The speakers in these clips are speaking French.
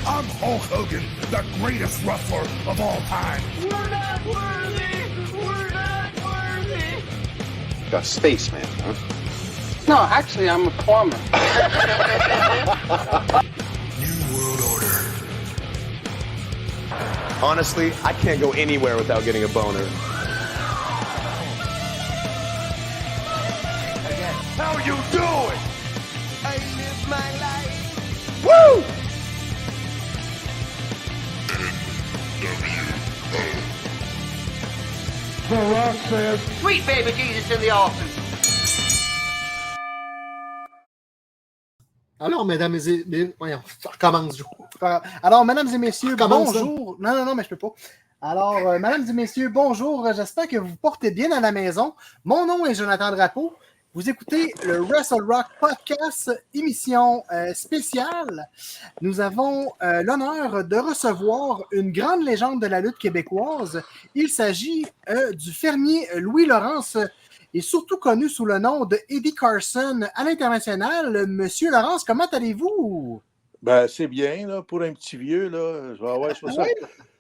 I'm Hulk Hogan, the greatest wrestler of all time. We're not worthy! We're not worthy! A spaceman, huh? No, actually, I'm a plumber. New World Order. Honestly, I can't go anywhere without getting a boner. How you doing? I live my life! Woo! The Rock says, Sweet baby Jesus in the office. Alors, mesdames et voyons, ça recommence. Alors, mesdames et messieurs, bonjour. Non, mais je peux pas. Alors, mesdames et messieurs, bonjour. J'espère que vous vous portez bien à la maison. Mon nom est Jonathan Drapeau. Vous écoutez le Wrestle Rock Podcast, émission spéciale. Nous avons l'honneur de recevoir une grande légende de la lutte québécoise. Il s'agit du fermier Louis Laurence, et surtout connu sous le nom de Eddie Carson à l'international. Monsieur Laurence, comment allez-vous? Ben, c'est bien, là, pour un petit vieux, là. Je vais avoir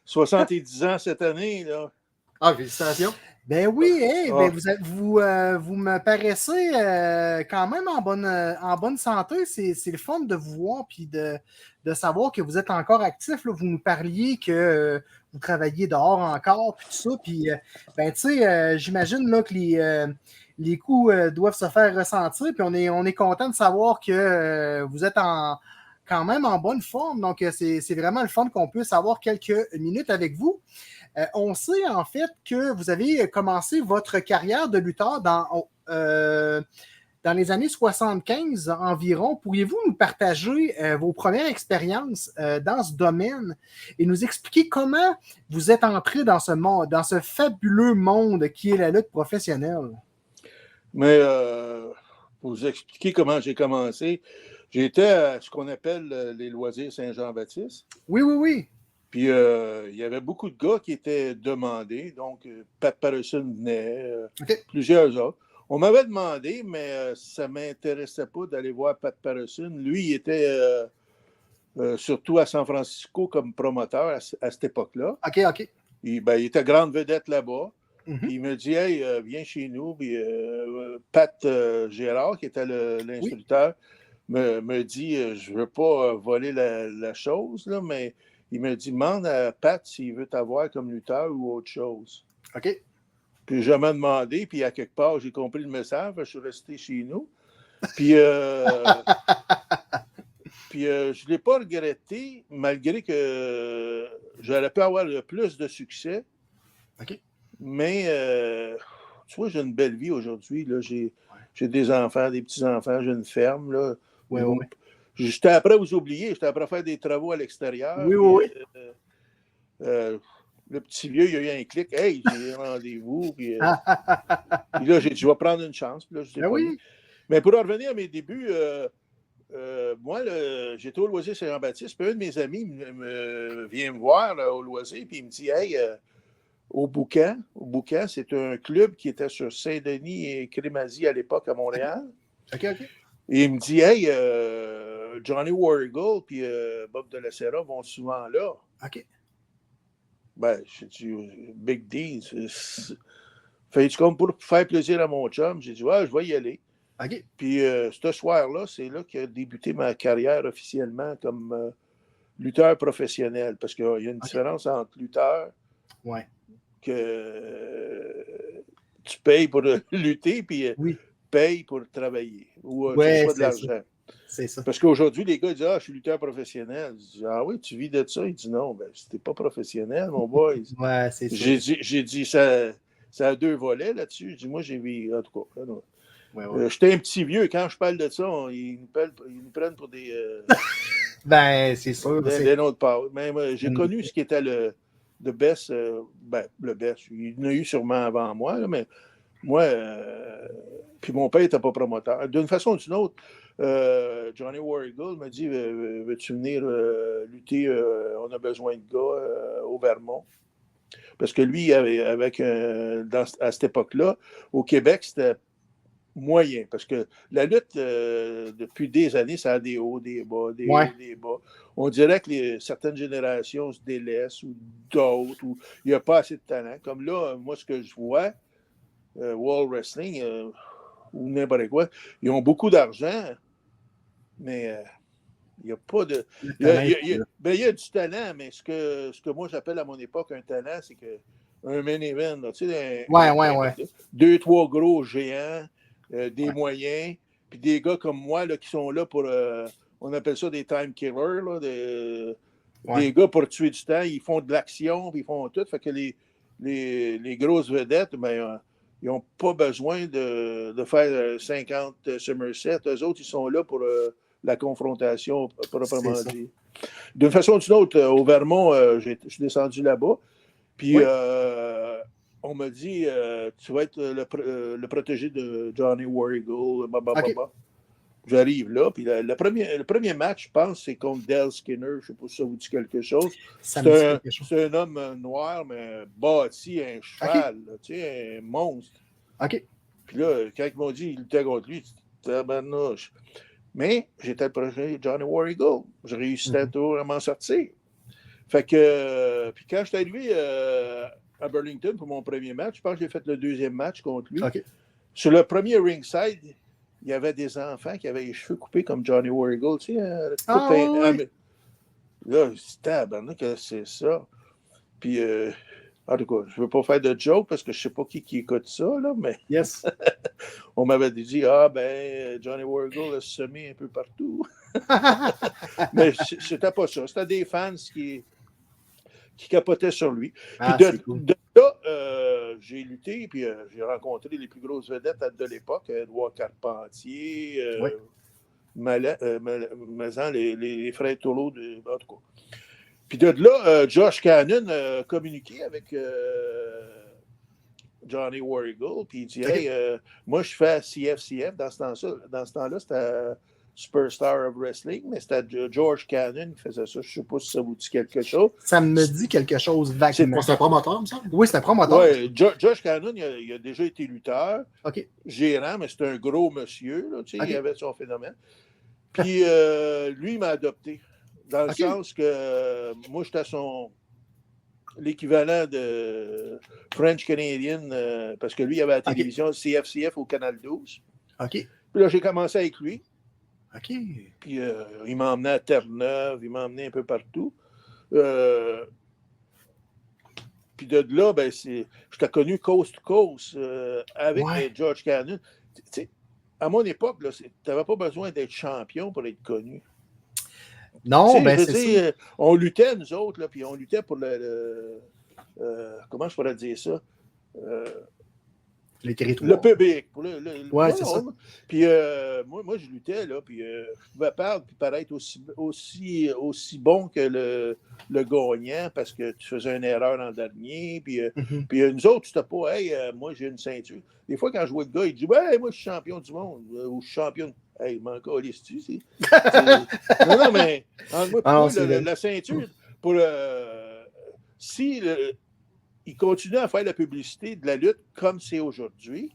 70 ans cette année, là. Ah, félicitations. Ben oui, ben vous me paraissez quand même en bonne santé. C'est le fun de vous voir puis de savoir que vous êtes encore actif. Là. Vous nous parliez que vous travaillez dehors encore, puis tout ça. Puis, ben, tu sais, j'imagine là, que les coups doivent se faire ressentir. Puis on est content de savoir que vous êtes quand même en bonne forme. Donc, c'est vraiment le fun qu'on puisse avoir quelques minutes avec vous. On sait en fait que vous avez commencé votre carrière de lutteur dans les années 75 environ. Pourriez-vous nous partager vos premières expériences dans ce domaine et nous expliquer comment vous êtes entré dans ce monde, dans ce fabuleux monde qui est la lutte professionnelle? Mais pour vous expliquer comment j'ai commencé, j'étais à ce qu'on appelle les loisirs Saint-Jean-Baptiste. Oui. Puis, il y avait beaucoup de gars qui étaient demandés. Donc, Pat Patterson venait, plusieurs autres. On m'avait demandé, mais ça ne m'intéressait pas d'aller voir Pat Patterson. Lui, il était surtout à San Francisco comme promoteur à cette époque-là. OK. Il était grande vedette là-bas. Mm-hmm. Puis il me dit, hey, viens chez nous. Puis Pat Gérard, qui était l'instructeur, me dit, je ne veux pas voler la chose, là, mais... Il me dit, demande à Pat s'il veut t'avoir comme lutteur ou autre chose. OK. Puis je m'ai demandé, puis à quelque part, j'ai compris le message, je suis resté chez nous. Puis, je ne l'ai pas regretté, malgré que j'aurais pu avoir plus de succès. OK. Mais, tu vois, j'ai une belle vie aujourd'hui. Là. J'ai des enfants, des petits-enfants, j'ai une ferme. Là. Oui. J'étais après vous oublier, j'étais après faire des travaux à l'extérieur. Oui. Le petit vieux, il a eu un clic. Hey, j'ai rendez-vous. Puis là, j'ai dit, je vais prendre une chance. Puis là, oui. Mais pour en revenir à mes débuts, moi, j'étais au Loisir Saint-Jean-Baptiste. Puis un de mes amis vient me voir là, au Loisir. Puis il me dit, hey, au Boucan, c'est un club qui était sur Saint-Denis et Crémazie à l'époque à Montréal. OK. Et il me dit, hey, Johnny Warrigal puis Bob de la Serra vont souvent là. OK. Ben, j'ai dit, Big D, fais-tu comme pour faire plaisir à mon chum? J'ai dit, ouais, je vais y aller. OK. Puis, ce soir-là, c'est là qu'a débuté ma carrière officiellement comme lutteur professionnel. Parce qu'il y a une différence entre lutteur que tu payes pour lutter, puis payes pour travailler. Ou tu reçois de l'argent. C'est ça. Parce qu'aujourd'hui, les gars ils disent, je suis lutteur professionnel. Je dis, ah oui, tu vis de ça? Il dit, non, ben, c'était pas professionnel, mon boy. C'est ça. J'ai dit, ça a deux volets là-dessus. Je dis, moi, j'ai vu, en tout cas. J'étais un petit vieux. Quand je parle de ça, ils nous prennent pour des. Ben, c'est sûr. Des notes pas. Mais j'ai connu ce qui était le best. Le best. Il y en a eu sûrement avant moi, là, mais moi, puis mon père n'était pas promoteur. D'une façon ou d'une autre, Johnny Warrigal m'a dit, veux-tu venir lutter? On a besoin de gars au Vermont. Parce que lui, à cette époque-là, au Québec, c'était moyen, parce que la lutte, depuis des années, ça a des hauts, des bas, des hauts, des bas. On dirait que certaines générations se délaissent, ou d'autres, ou il n'y a pas assez de talent. Comme là, moi, ce que je vois, World Wrestling, ou n'importe quoi, ils ont beaucoup d'argent, mais il n'y a pas de... Il y a du talent, mais ce que moi, j'appelle à mon époque un talent, c'est un main event, là, tu sais, deux, trois gros géants, des moyens, puis des gars comme moi là, qui sont là pour, on appelle ça des time killers, là, des gars pour tuer du temps, ils font de l'action, puis ils font tout, fait que les grosses vedettes, ben, ils n'ont pas besoin de faire 50 Somerset, eux autres, ils sont là pour la confrontation, proprement dit. D'une façon ou d'une autre, au Vermont, je suis descendu là-bas, puis on m'a dit, tu vas être le protégé de Johnny War Eagle, J'arrive là, puis le premier match, je pense, c'est contre Dale Skinner. Je ne sais pas si ça vous dit quelque chose. C'est un homme noir, mais bâti, un cheval, là, tu sais, un monstre. OK. Puis là, quand ils m'ont dit qu'il était contre lui, c'était tabarnouche. Mais j'étais le protégé de Johnny War Eagle. J'ai réussi à m'en sortir. Fait que, puis quand je suis arrivé à Burlington pour mon premier match, je pense que j'ai fait le deuxième match contre lui. Okay. Sur le premier ringside, il y avait des enfants qui avaient les cheveux coupés comme Johnny War Eagle. Tu sais, là, c'était c'est ça. Puis, en tout cas, je ne veux pas faire de joke parce que je ne sais pas qui écoute ça, là, mais yes. On m'avait dit, Johnny War Eagle a semé un peu partout. Mais c'était pas ça. C'était des fans qui capotaient sur lui. Puis de là, j'ai lutté, puis j'ai rencontré les plus grosses vedettes de l'époque, Edouard Carpentier, les frères Tolo, en tout cas. Puis de là, Josh Cannon a communiqué avec Johnny War Eagle, puis il dit, moi je fais CFCF, dans ce temps-là, c'était Superstar of Wrestling, mais c'était George Cannon qui faisait ça. Je ne sais pas si ça vous dit quelque chose. Ça me dit quelque chose vaguement. C'est un promoteur, me semble? Oui, c'est un promoteur. Oui, George Cannon, il a déjà été lutteur, gérant, mais c'est un gros monsieur, là, tu sais, il avait son phénomène. Puis lui, il m'a adopté, dans le sens que moi, j'étais l'équivalent de French Canadian, parce que lui, il avait la télévision CFCF au Canal 12. Puis là, j'ai commencé avec lui. Puis il m'a emmené à Terre-Neuve, il m'a emmené un peu partout. Puis de là, ben, je t'ai connu coast to coast avec George Cannon. À mon époque, tu n'avais pas besoin d'être champion pour être connu. Non, ben c'est ça. On luttait, nous autres, là, puis on luttait pour comment je pourrais dire ça? Les territoires. Le public. C'est ça. Puis moi, je luttais, là, puis je pouvais paraître aussi bon que le gagnant parce que tu faisais une erreur en dernier. Puis nous autres, c'était pas, moi, j'ai une ceinture. Des fois, quand je vois le gars, il dit, moi, je suis champion du monde, ou je suis champion. Hey, il m'en calisse-tu, non, mais la ceinture, si il continue à faire la publicité de la lutte comme c'est aujourd'hui,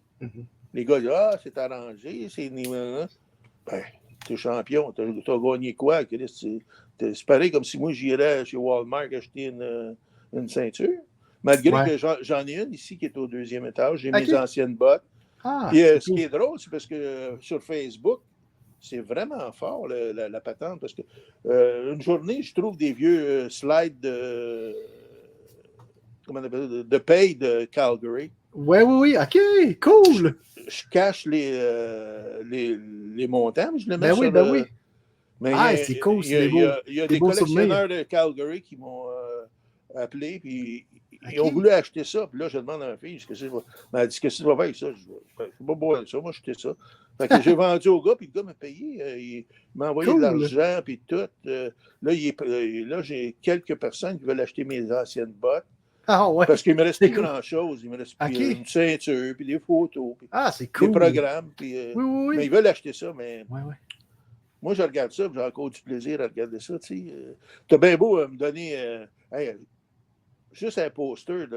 les gars disent, c'est arrangé, ben, t'es champion, t'as gagné quoi? C'est pareil comme si moi j'irais chez Walmart acheter une ceinture. Malgré que j'en ai une ici qui est au deuxième étage, j'ai mes anciennes bottes. Puis ce qui est drôle, c'est parce que sur Facebook, c'est vraiment fort la patente, parce que une journée, je trouve des vieux slides de paye de Calgary. Oui, OK, cool. Je cache les montants, mais je les mets sur... Oui. Mais c'est cool, c'est beau. Il y a des collectionneurs de Calgary qui m'ont appelé, puis ils ont voulu acheter ça. Puis là, je demande à ma fille, elle m'a dit, qu'est-ce que tu vas faire avec ça? Je dis, je ne vais pas boire ça, moi, acheter ça. Fait que j'ai vendu au gars, puis le gars m'a payé. Il m'a envoyé de l'argent, puis tout. Là, j'ai quelques personnes qui veulent acheter mes anciennes bottes. Parce qu'il me reste plus grand-chose. Il me reste plus une ceinture, puis des photos, puis c'est cool. des programmes. Puis, mais ils veulent acheter ça, mais moi, je regarde ça, j'ai encore du plaisir à regarder ça. Tu as bien beau me donner juste un poster.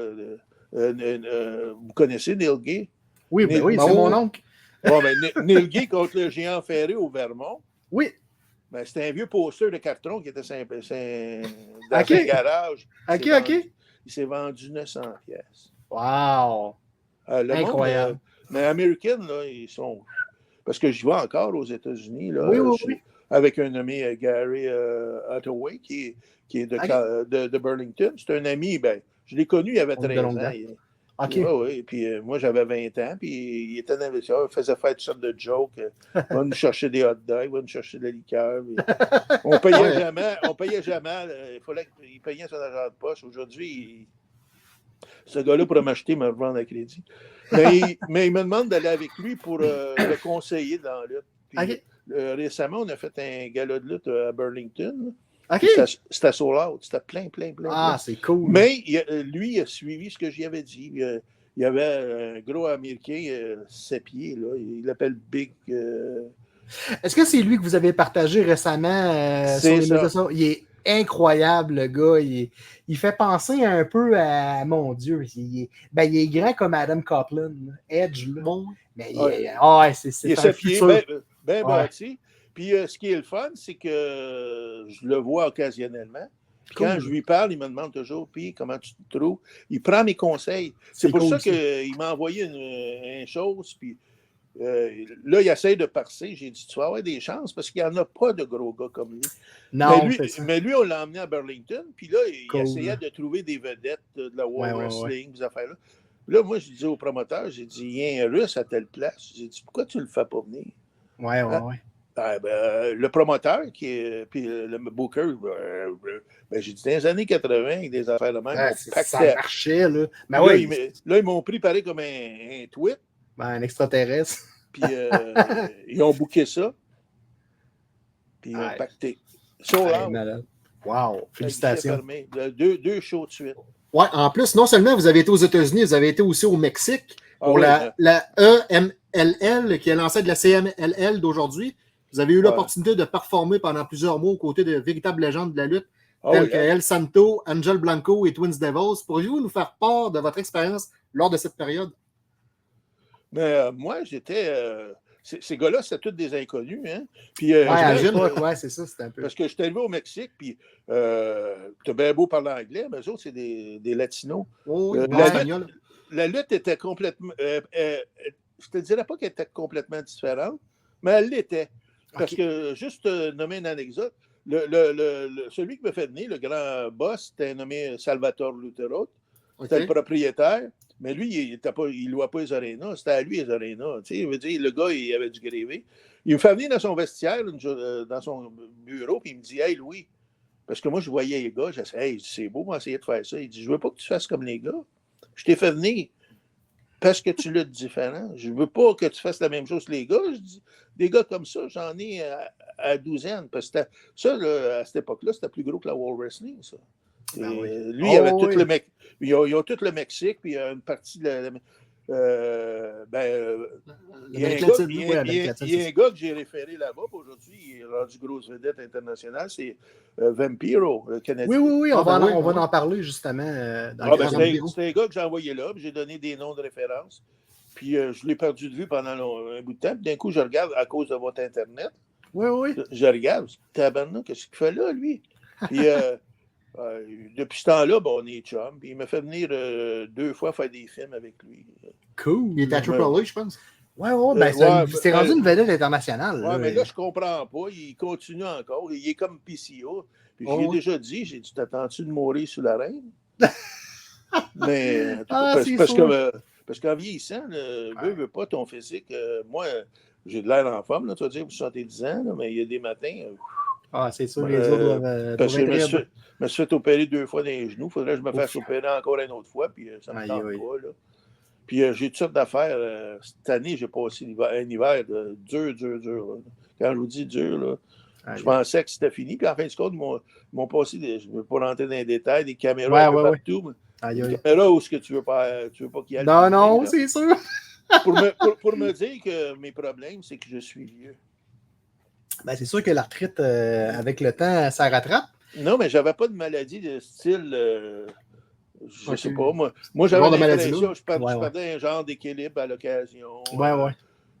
Vous connaissez Neil Gay? Oui, c'est mon oncle. Bon, ben, Neil Gay contre le géant ferré au Vermont. Oui. Ben, c'était un vieux poster de carton qui était dans OK. un garage. OK. Il s'est vendu 900 pièces. Wow. Incroyable. Mais American, là, ils sont... Parce que je vais encore aux États-Unis, là. Oui. Avec un ami, Gary Hathaway, qui est de Burlington. C'est un ami, ben, je l'ai connu, il avait 13 ans. OK. Oui. Puis moi, j'avais 20 ans, puis il était un investisseur, il faisait faire toutes sortes de jokes. Il va nous chercher des hot dogs, il va nous chercher de la liqueur. On payait jamais. Il payait son argent de poche. Aujourd'hui, ce gars-là pourrait m'acheter, me revendre à crédit. Mais il me demande d'aller avec lui pour le conseiller dans la lutte. Puis, récemment, on a fait un gala de lutte à Burlington. OK. C'était sold out. C'était plein. Ah, c'est cool. Mais lui, il a suivi ce que j'y avais dit. Il y avait un gros Américain, 7 pieds. Là, il l'appelle Big. Est-ce que c'est lui que vous avez partagé récemment sur les médias sociaux? Il est incroyable, le gars. Il fait penser un peu à... Mon Dieu. Il est grand comme Adam Copeland. Edge. Là. Bon. Mais c'est il est 7 pieds, bien bâti. Puis ce qui est le fun, c'est que je le vois occasionnellement. Puis quand je lui parle, il me demande toujours, puis comment tu te trouves? Il prend mes conseils. C'est pour ça qu'il m'a envoyé une chose, puis là, il essaie de parser. J'ai dit, tu vas avoir des chances, parce qu'il n'y en a pas de gros gars comme lui. Non, mais lui, on l'a emmené à Burlington, puis là, il essayait de trouver des vedettes de la World Wrestling, ces affaires-là. Là, moi, je disais au promoteur, j'ai dit, il y a un Russe à telle place. J'ai dit, pourquoi tu ne le fais pas venir? Ouais. Le promoteur, puis le booker, j'ai dit, dans les années 80, avec des affaires de même, ça marchait, là. Là, ils m'ont pris pareil comme un tweet. Un extraterrestre. Puis ils ont booké ça. Puis ils ont pacté. Wow, félicitations. Deux shows de suite. Ouais, en plus, non seulement vous avez été aux États-Unis, vous avez été aussi au Mexique pour la EMLL, qui est l'ancêtre de la CMLL d'aujourd'hui. Vous avez eu l'opportunité de performer pendant plusieurs mois aux côtés de véritables légendes de la lutte, telles que El Santo, Angel Blanco et Twins Devils. Pourriez-vous nous faire part de votre expérience lors de cette période? Mais moi, j'étais... ces gars-là, c'était tous des inconnus. Hein? Puis, c'est ça, c'était un peu... Parce que j'étais arrivé au Mexique, puis t'as bien beau parler anglais, mais eux autres, c'est des Latinos. La lutte était complètement... je te dirais pas qu'elle était complètement différente, mais elle l'était. Parce que, juste nommer une anecdote, celui qui me fait venir, le grand boss, c'était nommé Salvatore Lutero. C'était le propriétaire. Mais lui, il ne louait pas les arénas. C'était à lui les arénas. Il veut dire, le gars, il avait du grévé. Il me fait venir dans son vestiaire, dans son bureau, puis il me dit, « Hey, Louis, parce que moi, je voyais les gars, j'ai dit, hey, c'est beau, moi, essayer de faire ça. » Il dit, « Je veux pas que tu fasses comme les gars. Je t'ai fait venir parce que tu luttes différent. Je veux pas que tu fasses la même chose que les gars. » Je dis, des gars comme ça, j'en ai à douzaine. Parce que ça, là, à cette époque-là, c'était plus gros que la World Wrestling, ça. Lui, il avait tout le Mexique. Ils ont tout le Mexique, puis il y a une partie de il y a un gars que j'ai référé là-bas, aujourd'hui, il est rendu grosse vedette internationale, c'est Vampiro, le Canadien. Oui, on va en parler justement. C'est un gars que j'ai envoyé là, puis j'ai donné des noms de référence, puis je l'ai perdu de vue pendant un bout de temps, puis d'un coup, je regarde à cause de votre Internet. Oui. Je regarde, tabarnak, qu'est-ce qu'il fait là, lui? Puis depuis ce temps-là, on est chum. Puis il m'a fait venir 2 fois faire des films avec lui. Cool. Il était à Triple H, je pense. C'est rendu une vedette internationale. Oui, mais là, je comprends pas. Il continue encore. Il est comme PCO. Puis j'ai déjà dit, t'attends-tu de mourir sous la reine? Mais parce qu'en vieillissant, veux pas ton physique. Moi, j'ai de l'air en forme, là, tu vas dire, vous 70 ans, là, mais il y a des matins. C'est sûr, les autres doivent. Parce que je me suis fait opérer 2 fois dans les genoux. Il faudrait que je me fasse opérer encore une autre fois, puis ça ne me tente pas. Là. Puis j'ai toutes sortes d'affaires. Cette année, j'ai passé un hiver dur. Là. Quand je vous dis dur, là, je pensais que c'était fini. Puis en fin de compte, ils m'ont passé, je ne veux pas rentrer dans les détails, des caméras partout. Des caméras où est-ce que tu veux pas qu'il y ait. Non, c'est sûr. pour me dire que mes problèmes, c'est que je suis vieux. C'est sûr que la retraite, avec le temps, ça rattrape. Non, mais j'avais pas de maladie de style... je sais pas, moi j'avais l'impression que je perdais un genre d'équilibre à l'occasion.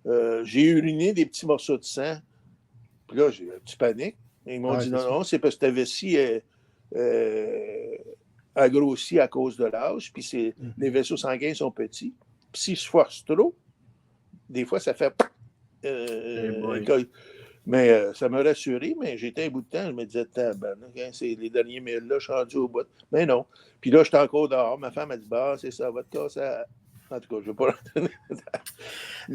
J'ai uriné des petits morceaux de sang. Puis là, j'ai un petit panique. Et ils m'ont dit non, c'est parce que ta vessie a grossi à cause de l'âge, puis les vaisseaux sanguins sont petits. Puis s'ils se forcent trop, des fois, ça fait... mais ça m'a rassuré, mais j'étais un bout de temps, je me disais, c'est les derniers milles, là, je suis rendu au bout. Mais non. Puis là, j'étais encore dehors. Ma femme a dit, c'est ça, va te casser. En tout cas, je ne vais pas...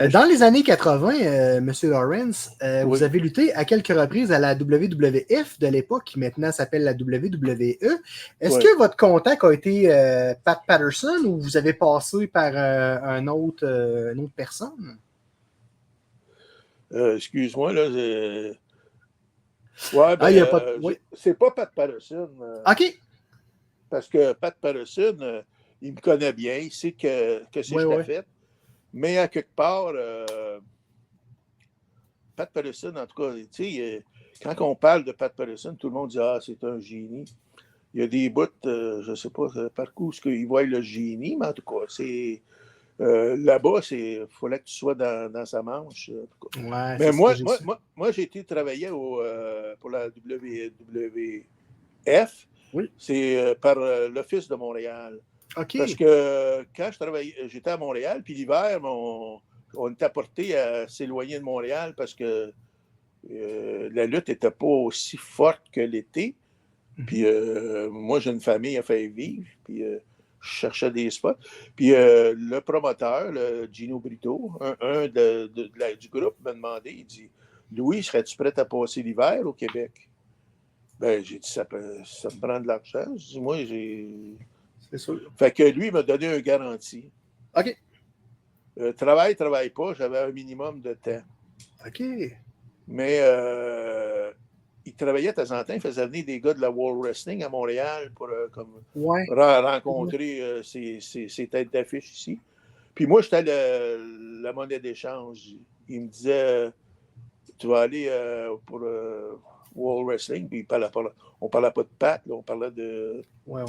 Dans les années 80, M. Lawrence, vous avez lutté à quelques reprises à la WWF de l'époque, qui maintenant s'appelle la WWE. Est-ce que votre contact a été Pat Patterson ou vous avez passé par une autre personne? Excuse-moi, là. Ouais, ben, c'est pas Pat Patterson. OK. Parce que Pat Patterson, il me connaît bien, il sait que c'est ce que j'ai fait. Mais à quelque part, Pat Patterson, en tout cas, tu sais, quand on parle de Pat Patterson, tout le monde dit « Ah, c'est un génie ». Il y a des bouts, je ne sais pas par où est-ce qu'ils voient le génie, mais en tout cas, c'est... là-bas, il fallait que tu sois dans sa manche. Ouais, mais moi, j'ai été travailler pour la WWF. Oui. C'est par l'Office de Montréal. OK. Parce que quand j'étais à Montréal, puis l'hiver, on était porté à s'éloigner de Montréal parce que la lutte n'était pas aussi forte que l'été. Puis moi, j'ai une famille à faire vivre. Puis je cherchais des spots. Puis le promoteur, Gino Brito, un du groupe, m'a demandé, il dit « Louis, serais-tu prêt à passer l'hiver au Québec? » Ben, j'ai dit « Ça me prend de l'argent. » Je dis « Moi, j'ai... » C'est sûr. Fait que lui, il m'a donné un garantie. OK. Travaille pas, j'avais un minimum de temps. OK. Mais il travaillait de temps en temps, il faisait venir des gars de la World Wrestling à Montréal pour rencontrer ses têtes d'affiche ici. Puis moi, j'étais la monnaie d'échange. Il me disait tu vas aller pour World Wrestling, puis on parlait pas de Pat, là, on parlait de. Ouais.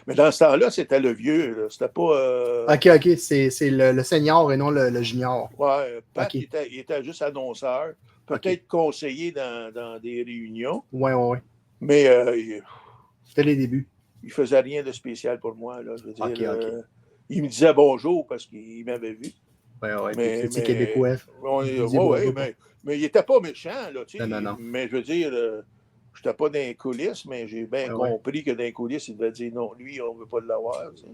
Mais dans ce temps-là, c'était le vieux. Là. C'était pas. OK. C'est le senior et non le junior. Ouais, Pat, okay. il était juste annonceur. Peut-être conseiller dans des réunions. Ouais. Mais c'était les débuts. Il faisait rien de spécial pour moi. Là, je veux dire, OK. Il me disait bonjour parce qu'il m'avait vu. Ouais. Mais québécois. Mais il n'était pas méchant. Là, tu sais, non. Mais je veux dire, je n'étais pas dans les coulisses, mais j'ai bien compris que dans les coulisses, il devait dire non, lui, on ne veut pas l'avoir. Tu sais.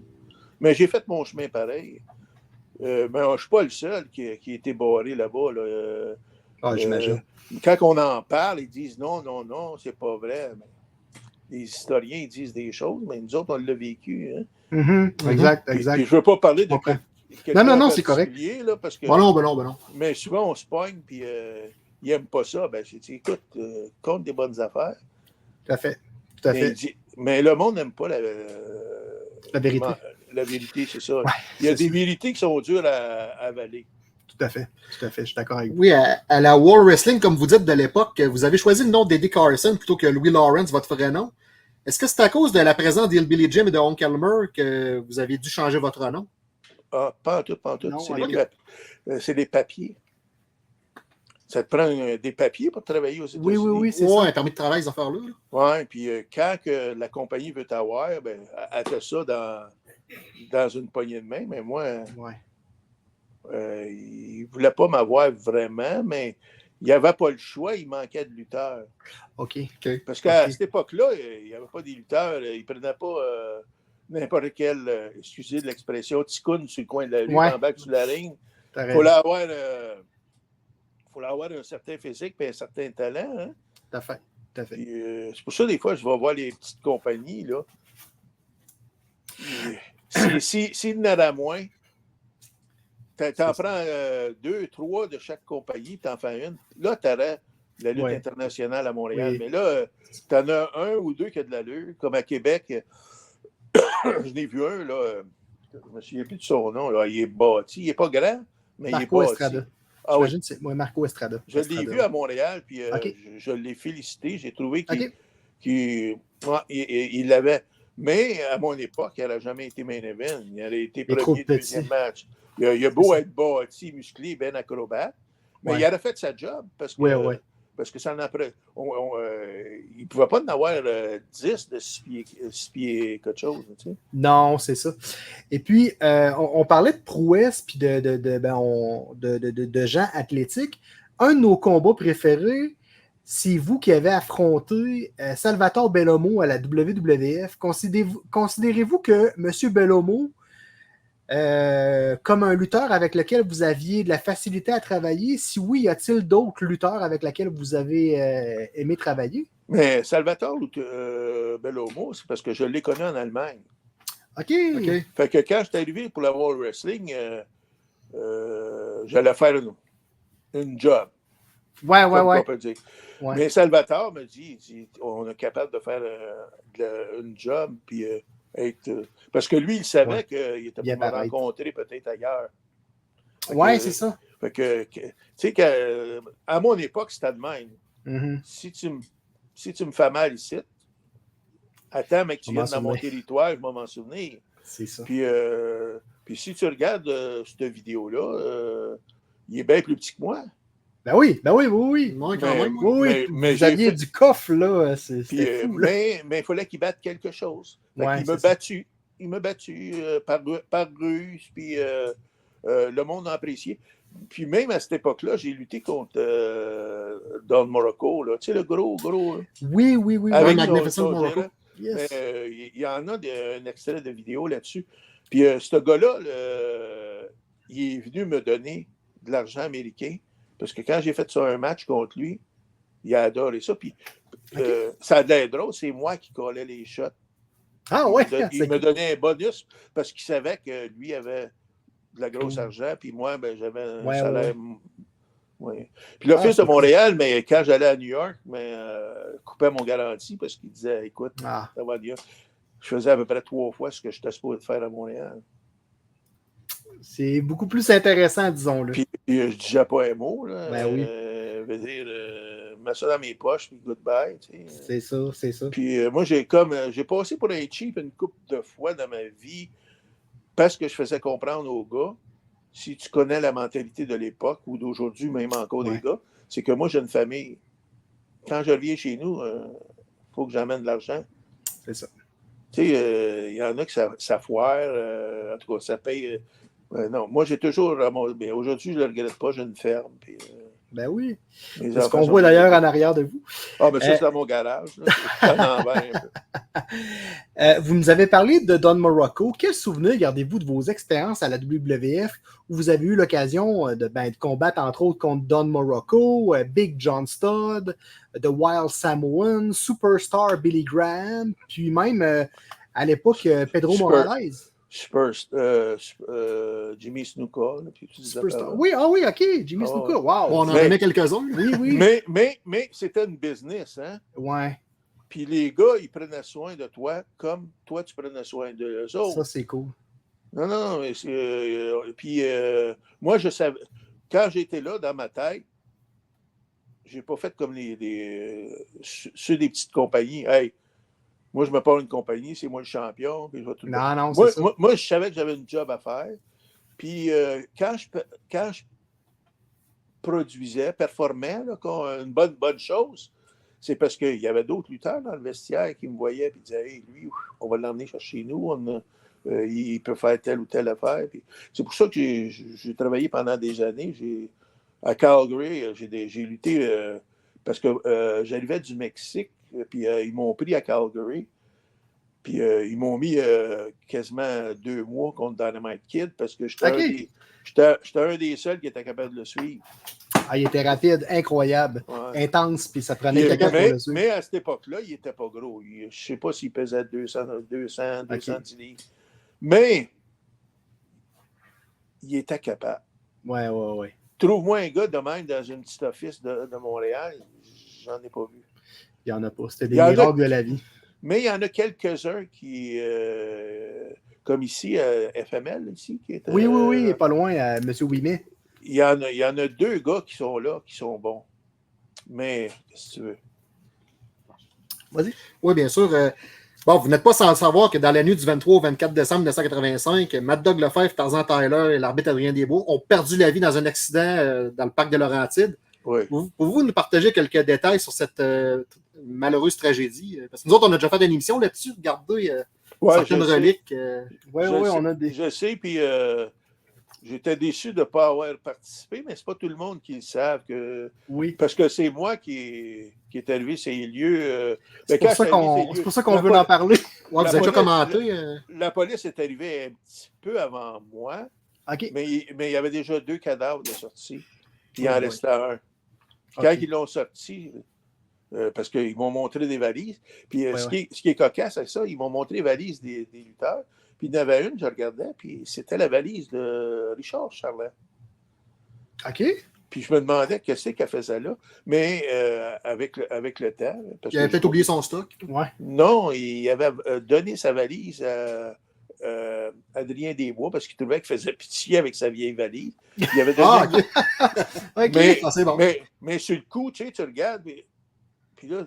Mais j'ai fait mon chemin pareil. Mais je ne suis pas le seul qui a été barré là-bas. Là. J'imagine. Quand on en parle, ils disent non, c'est pas vrai. Mais les historiens ils disent des choses, mais nous autres, on l'a vécu. Hein? Mm-hmm. Exact. Et je ne veux pas parler de non, c'est correct. Là, parce que, non. Mais souvent, on se pogne, puis ils n'aiment pas ça. Ben, j'ai dit, écoute, compte des bonnes affaires. Tout à fait. Mais le monde n'aime pas la vérité. La vérité, c'est ça. Ouais, il y a des vérités qui sont dures à avaler. Tout à fait, je suis d'accord avec vous. Oui, à la World Wrestling, comme vous dites de l'époque, vous avez choisi le nom d'Eddie Carson plutôt que Louis Lawrence, votre vrai nom. Est-ce que c'est à cause de la présence d'Hillbilly Jim et de Honk Elmer que vous avez dû changer votre nom? Ah, pas en tout. Non, c'est des papiers. Ça te prend des papiers pour travailler aux États-Unis? Oui, c'est ça. Un permis de travail, ces affaires-là. Oui, puis quand que la compagnie veut t'avoir, ben, elle fait ça dans une poignée de main, mais moi... il ne voulait pas m'avoir vraiment, mais il n'y avait pas le choix, il manquait de lutteurs. OK. Parce qu'à cette époque-là, il n'y avait pas des lutteurs, ils ne prenaient pas n'importe quel, excusez de l'expression, ticoun sur le coin de la rue, en bas sur la ligne. Il faut avoir un certain physique et un certain talent. Hein? Tout à fait. C'est pour ça, des fois, je vais voir les petites compagnies. Là. S'il n'en a moins, t'en prends 2, 3 de chaque compagnie, t'en fais une. Là, t'aurais la lutte internationale à Montréal. Mais là, t'en as 1 ou 2 qui a de l'allure. Comme à Québec, je n'ai vu un, là, je ne me souviens plus de son nom. Là, il est bâti. Il n'est pas grand, mais Marco il est bâti. Estrada. Ah, oui. C'est Marco Estrada. Je l'ai vu à Montréal, puis je l'ai félicité. J'ai trouvé qu'il l'avait. Mais à mon époque, il n'aurait jamais été main event. Il aurait été premier, deuxième match. Il a beau être bâti, musclé, ben acrobate, mais il aurait fait sa job parce que, parce que ça en après. Il ne pouvait pas en avoir 10 de 6 pieds quelque chose. Tu sais. Non, c'est ça. Et puis, on parlait de prouesse puis de gens athlétiques. Un de nos combats préférés, c'est vous qui avez affronté Salvatore Bellomo à la WWF. Considérez-vous que M. Bellomo, comme un lutteur avec lequel vous aviez de la facilité à travailler? Si oui, y a-t-il d'autres lutteurs avec lesquels vous avez aimé travailler? Mais Salvatore Bellomo, c'est parce que je l'ai connu en Allemagne. OK. Fait que quand je suis arrivé pour la World Wrestling, j'allais faire une job. Ouais. On peut dire. Ouais. Mais Salvatore me dit, on est capable de faire une job, puis être... parce que lui, il savait qu'il était pour me rencontrer peut-être ailleurs. Oui, c'est ça. Fait que tu sais, à mon époque, c'était de même. Mm-hmm. Si tu me fais mal ici, attends, mais que tu viennes dans mon territoire, je vais m'en souvenir. C'est ça. Puis si tu regardes cette vidéo-là, il est bien plus petit que moi. Ben oui. Moi, quand même. Oui. Mais vous aviez du coffre, là. C'était fou, là. Mais il fallait qu'il batte quelque chose. Ouais, il m'a battu par ruse, puis le monde a apprécié. Puis même à cette époque-là, j'ai lutté contre Don Morocco, là. Tu sais, le gros. Oui. Avec Magnificent Morocco. Yes. Il y en a un extrait de vidéo là-dessus. Puis ce gars-là, il est venu me donner de l'argent américain. Parce que quand j'ai fait ça un match contre lui, il a adoré ça. Puis ça a l'air drôle, c'est moi qui collais les shots. Ah ouais? Il me donnait un bonus parce qu'il savait que lui avait de la grosse argent, puis moi, ben, j'avais un salaire. Ouais. Puis l'Office de Montréal, mais quand j'allais à New York, coupait mon garantie parce qu'il disait écoute, ça va bien. Je faisais à peu près 3 fois ce que j'étais supposé faire à Montréal. C'est beaucoup plus intéressant, disons-le. Puis je disais pas un mot. Là, ben oui. Je veux dire, mets ça dans mes poches, puis goodbye. Tu sais. C'est ça. Puis moi, j'ai passé pour un cheap une couple de fois dans ma vie parce que je faisais comprendre aux gars, si tu connais la mentalité de l'époque ou d'aujourd'hui, même encore des gars, c'est que moi, j'ai une famille. Quand je reviens chez nous, il faut que j'amène de l'argent. C'est ça. Tu sais, il y en a que ça foire. En tout cas, ça paye. Non, moi, j'ai toujours... Mais aujourd'hui, je ne le regrette pas, j'ai une ferme. Puis, ben oui. C'est ce qu'on voit d'ailleurs en arrière de vous. Ah, ben ça, c'est dans mon garage. Vous nous avez parlé de Don Morocco. Quel souvenir gardez-vous de vos expériences à la WWF où vous avez eu l'occasion de combattre, entre autres, contre Don Morocco, Big John Studd, The Wild Samoan, Superstar Billy Graham, puis même, à l'époque, Pedro Morales? Jimmy Snuka. Oui, OK, Jimmy Snuka, wow. On en aimait quelques-uns. Oui. Mais c'était une business, hein? Ouais. Puis les gars, ils prenaient soin de toi comme toi, tu prenais soin d'eux autres. Ça, c'est cool. Non, mais puis moi, je savais, quand j'étais là, dans ma tête, j'ai pas fait comme ceux des petites compagnies. Hey, moi, je me parle une compagnie, c'est moi le champion. Puis je vais tout non, moi, c'est ça. Moi, je savais que j'avais une job à faire. Puis quand je produisais, performais, là, une bonne chose, c'est parce qu'il y avait d'autres lutteurs dans le vestiaire qui me voyaient et disaient hey, lui, on va l'emmener chez nous, il peut faire telle ou telle affaire. Puis, c'est pour ça que j'ai travaillé pendant des années. À Calgary, j'ai lutté parce que j'arrivais du Mexique. Puis ils m'ont pris à Calgary. Puis ils m'ont mis quasiment 2 mois contre Dynamite Kid parce que j'étais un des seuls qui était capable de le suivre. Ah, il était rapide, incroyable, intense, puis ça prenait quelqu'un pour le suivre. Mais à cette époque-là, il n'était pas gros. Je ne sais pas s'il pesait 210 livres. Mais il était capable. Ouais. Trouve-moi un gars de même dans une petite office de Montréal, j'en ai pas vu. Il n'y en a pas. C'était des miracles de la vie. Mais il y en a quelques-uns qui, comme ici, FML, ici, qui est. Oui, pas loin, M. Ouimet. Il y en a 2 gars qui sont là, qui sont bons. Mais, si tu veux. Vas-y. Oui, bien sûr. Bon, vous n'êtes pas sans savoir que dans la nuit du 23 au 24 décembre 1985, Mad Dog Lefebvre, Tarzan Tyler et l'arbitre Adrien Desbois ont perdu la vie dans un accident dans le parc de Laurentides. Oui. Pouvez-vous nous partager quelques détails sur cette malheureuse tragédie? Parce que nous autres, on a déjà fait une émission là-dessus. Regardez certaines reliques. Oui, on a des. Je sais, puis j'étais déçu de ne pas avoir participé, mais c'est pas tout le monde qui le savent. Oui. Parce que c'est moi qui est arrivé ces lieux. C'est pour ça qu'on veut en parler. Ouais, vous avez déjà commenté. La police est arrivée un petit peu avant moi, OK. mais il y avait déjà 2 cadavres de sortie, puis il en restait un. Puis quand ils l'ont sorti, parce qu'ils m'ont montré des valises, puis ce qui est cocasse avec ça, ils m'ont montré les valises des lutteurs, puis il y en avait une, je regardais, puis c'était la valise de Richard Charlet. OK. Puis je me demandais qu'est-ce qu'elle faisait là. Mais avec le temps... Parce il avait peut-être oublié son stock. Ouais. Non, il avait donné sa valise à Adrien Desbois parce qu'il trouvait qu'il faisait pitié avec sa vieille valise. Il avait donné... OK. C'est bon. Mais sur le coup, tu regardes, puis là,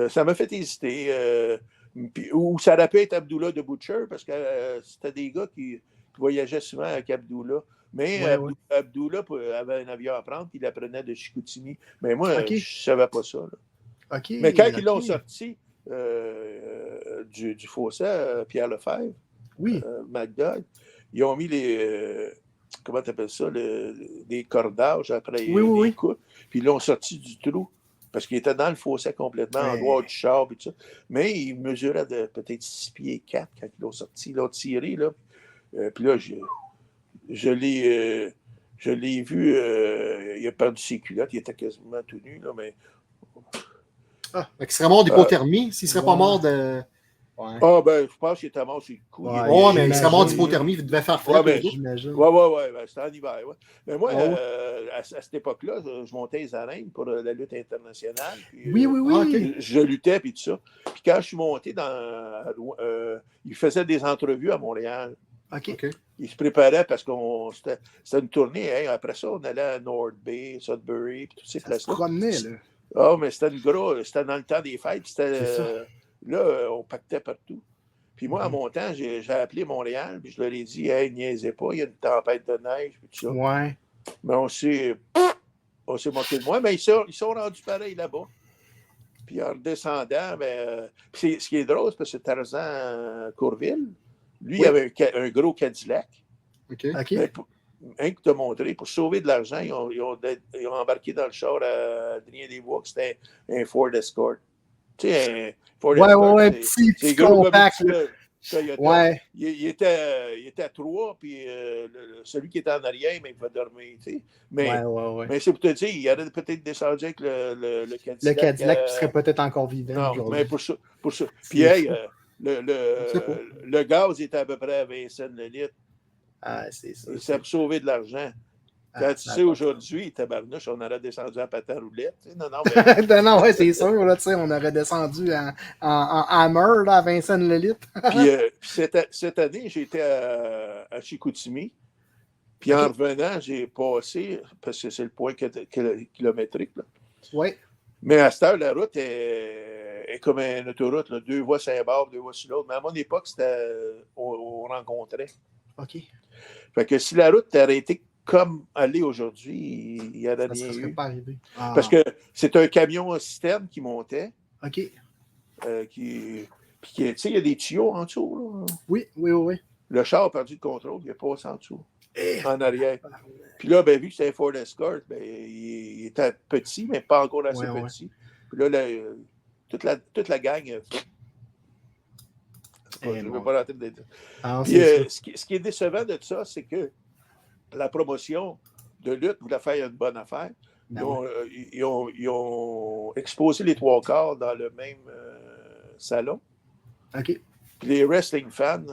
ça m'a fait hésiter. Ou ça aurait pu être Abdullah de Butcher parce que c'était des gars qui voyageaient souvent avec Abdullah. Mais Abdullah avait un avion à prendre, puis il apprenait de Chicoutimi. Mais moi, je ne savais pas ça. Là. Okay, mais quand ils l'ont sorti du fossé, Pierre Lefebvre, MacDoug, ils ont mis les... comment tu appelles ça? Des cordages après les coups. Puis ils l'ont sorti du trou. Parce qu'il était dans le fossé complètement, en droit du char et tout ça. Mais il mesurait de peut-être 6 pieds 4 quand ils l'ont sorti. Ils l'ont tiré, là. Puis là, je l'ai vu, il a perdu ses culottes, il était quasiment tout nu, là, mais... Il serait mort d'hypothermie, s'il ne serait pas mort de... Ouais. Ah, ben, je pense qu'il était mort sur le coup. Mais il serait mort d'hypothermie, il devait faire frais. J'imagine. Oui, c'était en hiver. Ouais. Mais moi, à cette époque-là, je montais les arènes pour la lutte internationale. Puis, oui. Je luttais, puis tout ça. Puis quand je suis monté il faisait des entrevues à Montréal. OK. Il se préparait parce que c'était une tournée. Hein. Après ça, on allait à North Bay, Sudbury, puis toutes ces places-là. Là. Ah, mais c'était c'était dans le temps des fêtes. Là, on pactait partout. Puis moi, à mon temps, j'ai appelé Montréal, puis je leur ai dit, hey, niaisez pas, il y a une tempête de neige, puis tout ça. Ouais. Mais on s'est moqué de moi, mais ils sont rendus pareils là-bas. Puis en redescendant, ce qui est drôle, c'est parce que Tarzan Courville, lui, il avait un gros Cadillac. OK. Mais rien que te montrer, pour sauver de l'argent, ils ont embarqué dans le char à Adrien Desbois, que c'était un Ford Escort. Tu sais, un Ford Escort. Un petit compact. Il était à 3, puis celui qui était en arrière, mais il va dormir. Tu sais. Mais c'est pour te dire, il aurait peut-être descendu avec le Cadillac. Le Cadillac qui serait peut-être encore vivant. Non, mais pour ça. Puis, le gaz était à peu près à 20 cents le litre. Ah, c'est ça. Ça pour sauver de l'argent. Quand tu sais, aujourd'hui, tabarnouche, on aurait descendu en patin roulette. Non, c'est sûr. Là, on aurait descendu en Hammer là, à Vincent le litre. Puis cette année, j'étais à Chicoutimi. Puis en revenant, j'ai passé, parce que c'est le point kilométrique. Oui. Mais à cette heure, la route est comme une autoroute. Là, 2 voies sur un bord, 2 voies sur l'autre. Mais à mon époque, on rencontrait. OK. Fait que si la route était arrêtée comme elle est aujourd'hui, il n'y aurait rien eu. Pas arrivé. Ah. Parce que c'est un camion citerne qui montait. OK. Puis tu sais, il y a des tuyaux en dessous. Là. Oui. Le char a perdu le contrôle, il est passé en dessous, en arrière. Puis là, vu que c'était un Ford Escort, il était petit, mais pas encore assez petit. Puis là, toute la gang... je ne veux pas rentrer dedans. Ce qui est décevant de ça, c'est que la promotion de lutte voulait faire une bonne affaire. Ils ont exposé les 3 quarts dans le même salon. OK. Puis les wrestling fans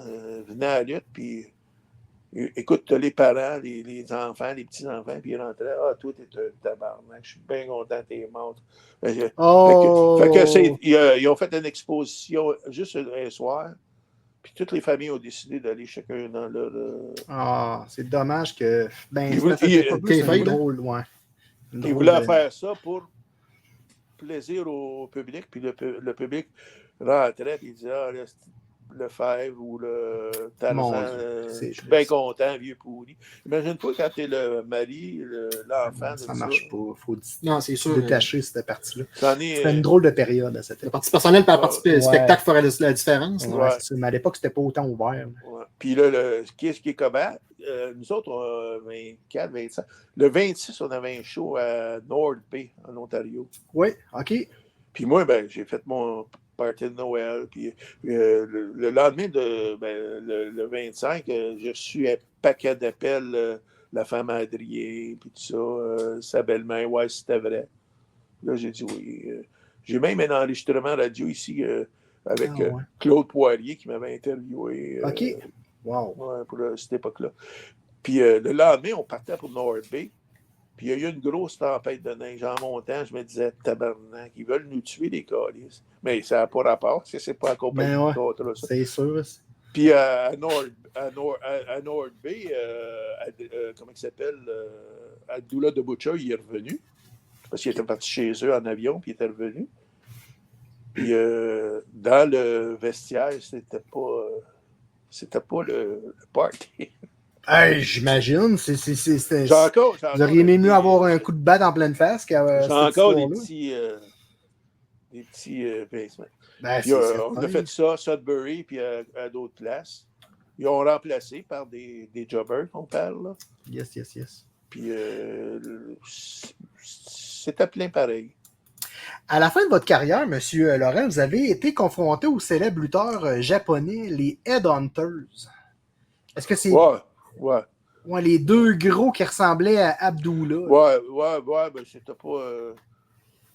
venaient à la lutte, puis écoute, tu as les parents, les enfants, les petits-enfants, puis ils rentraient. Ah, toi, t'es un tabarnak, je suis bien content que t'es mort. Ils ont fait une exposition juste un soir. Puis toutes les familles ont décidé d'aller chacun dans leur... Ah, c'est dommage que... Ils voulaient faire ça plaisir au public, puis le public rentrait, puis il disait, ah, là, le Fèvre ou le Mon Tarzan, Dieu, je c'est suis bien triste. content, vieux pourri. Imagine-toi quand t'es le mari, l'enfant de Ça marche pas. Faut Non, c'est sûr. détacher cette partie-là. C'en C'était une drôle de période à cette La époque. partie personnelle et la partie Ouais. spectacle ferait la différence. là. Ouais, c'est ça. Mais à l'époque, c'était pas autant ouvert. Ouais. Puis là, ce qui est comment? Nous autres, on a 24, 25. Le 26, on avait un show à North Bay, en Ontario. Oui, OK. Puis moi, ben, j'ai fait mon party de Noël. Puis le lendemain, le 25, j'ai reçu un paquet d'appels, la femme Adrien, puis tout ça, sa belle-mère, ouais, c'était vrai. Là, j'ai dit oui. J'ai même un enregistrement radio ici avec Ah, ouais. Claude Poirier qui m'avait interviewé. OK. Wow. Ouais, pour cette époque-là. Puis le lendemain, on partait pour North Bay. Puis il y a eu une grosse tempête de neige. En montant, je me disais, tabarnak, ils veulent nous tuer, les calices. Mais ça n'a pas rapport, parce que c'est pas accompagné Ben ouais. contre ça. C'est sûr. Puis à North Bay, comment il s'appelle? Abdullah de Butcher, il est revenu. Parce qu'il était parti chez eux en avion, puis il était revenu. Puis dans le vestiaire, c'était pas le party. Hey, j'imagine. C'était- J'ai encore Vous auriez aimé mieux avoir un coup de batte en pleine face qu'à j'ai cette encore des histoire-là. petits basements. Ben, Puis, on a fait ça à Sudbury, puis à d'autres places. Ils ont remplacé par des jobbers, qu'on parle. Là. Yes, yes, yes. Puis c'était plein pareil. À la fin de votre carrière, M. Laurent, vous avez été confronté aux célèbres lutteurs japonais, les Headhunters. Est-ce que c'est Ouais. ouais, les deux gros qui ressemblaient à Abdullah? Ouais, ben c'était pas.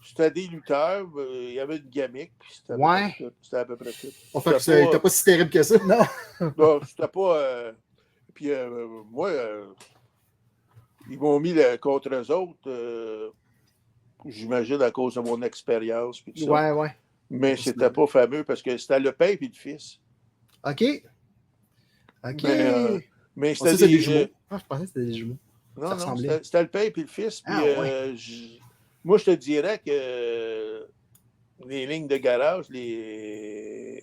C'était des lutteurs, il y avait une gimmick, puis c'était à peu près tout. En fait, c'était pas si terrible que ça. Non. Non, c'était pas. Puis moi, ils m'ont mis contre eux autres, j'imagine à cause de mon expérience. Puis tout ça. Ouais. Mais c'était pas fameux parce que c'était le père et le fils. OK. Mais Ça, c'était c'est des jumeaux. Ah, je pensais que c'était des jumeaux. Non, Ça non, ressemblait. c'était le père et le fils. Puis, Ah, moi, je te dirais que les lignes de garage, les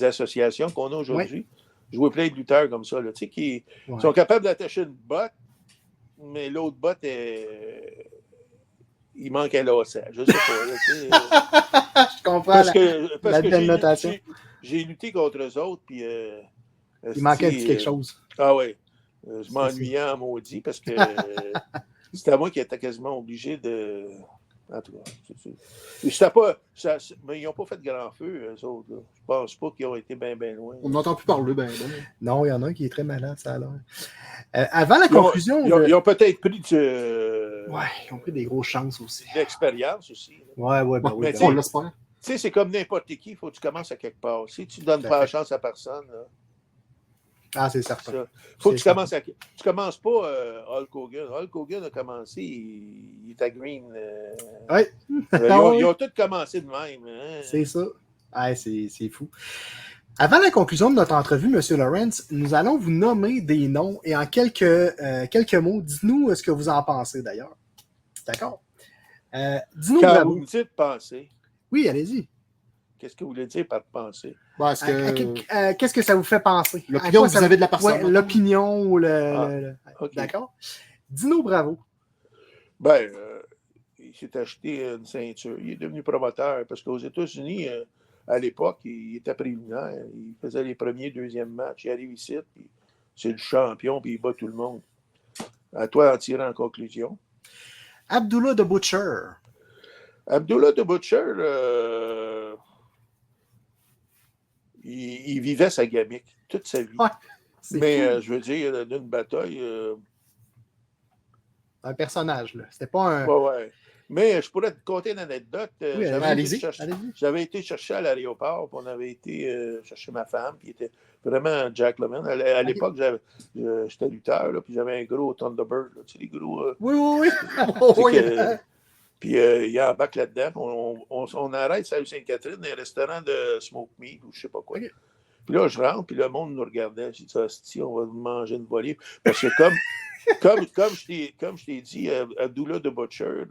associations qu'on a aujourd'hui, je vois plein de lutteurs comme ça, là, tu sais, qui sont capables d'attacher une botte, mais l'autre botte, il manque un lacet. Je sais pas. Là, tu sais, Je comprends parce que belle notation. j'ai lutté contre eux autres, puis... Il manquait un petit quelque chose. Ah oui. Je m'ennuyais en maudit parce que c'était moi qui étais quasiment obligé de... En tout cas, c'était pas... mais ils n'ont pas fait de grand feu, eux autres. Là. Je pense pas qu'ils ont été bien loin. On n'entend plus parler, ben. Non, il y en a un qui est très malade, ça a l'air. Avant la conclusion... Ils ont peut-être pris Ouais, ils ont pris des grosses chances aussi. d'expérience aussi. Là. Ouais, ben oui. Mais ben On oui. l'espère. Tu sais, c'est comme n'importe qui, il faut que tu commences à quelque part. Si tu ne donnes Tout à pas la fait. chance à personne, là, Ah, c'est certain. ça. Faut que C'est tu commences à... Tu commences pas Hulk Hogan. Hulk Hogan a commencé, il est à Green. Ouais. Ils ont tous commencé de même. Hein? C'est ça. Ah, c'est fou. Avant la conclusion de notre entrevue, M. Lawrence, nous allons vous nommer des noms et en quelques mots, dites-nous ce que vous en pensez d'ailleurs. D'accord? Dis-nous Quand bravo. vous me dites penser, Oui, allez-y. qu'est-ce que vous voulez dire par penser? Parce que Qu'est-ce que ça vous fait penser? l'opinion À quoi que ça vous avez de la personne. Ouais, l'opinion ou OK. D'accord? Dis-nous bravo. Ben, il s'est acheté une ceinture. Il est devenu promoteur parce qu'aux États-Unis, à l'époque, il était préliminaire. Il faisait les premiers, deuxièmes matchs. Il arrive ici, puis c'est le champion, puis il bat tout le monde. À toi d'en tirer en conclusion. Abdullah the Butcher. Abdullah the Butcher, il vivait sa gamique toute sa vie. Ouais, c'est Mais fou. je veux dire, d'une bataille. Un personnage, là. C'était pas un. Ouais. Mais je pourrais te conter une anecdote. Oui, allez-y. Allez-y. Été chercher à l'aéroport, puis on avait été chercher ma femme, qui était vraiment Jack Lemmon. À l'époque, j'étais lutteur, là, puis j'avais un gros Thunderbird, là, tu sais, les gros. Oui. Puis il embarque là-dedans. On arrête à Sainte-Catherine, un restaurant de Smoke Meat ou je sais pas quoi. Okay. Puis là, je rentre, puis le monde nous regardait. J'ai dit, hostie, on va manger une volée. Parce que comme je t'ai dit, Abdullah the Butcher,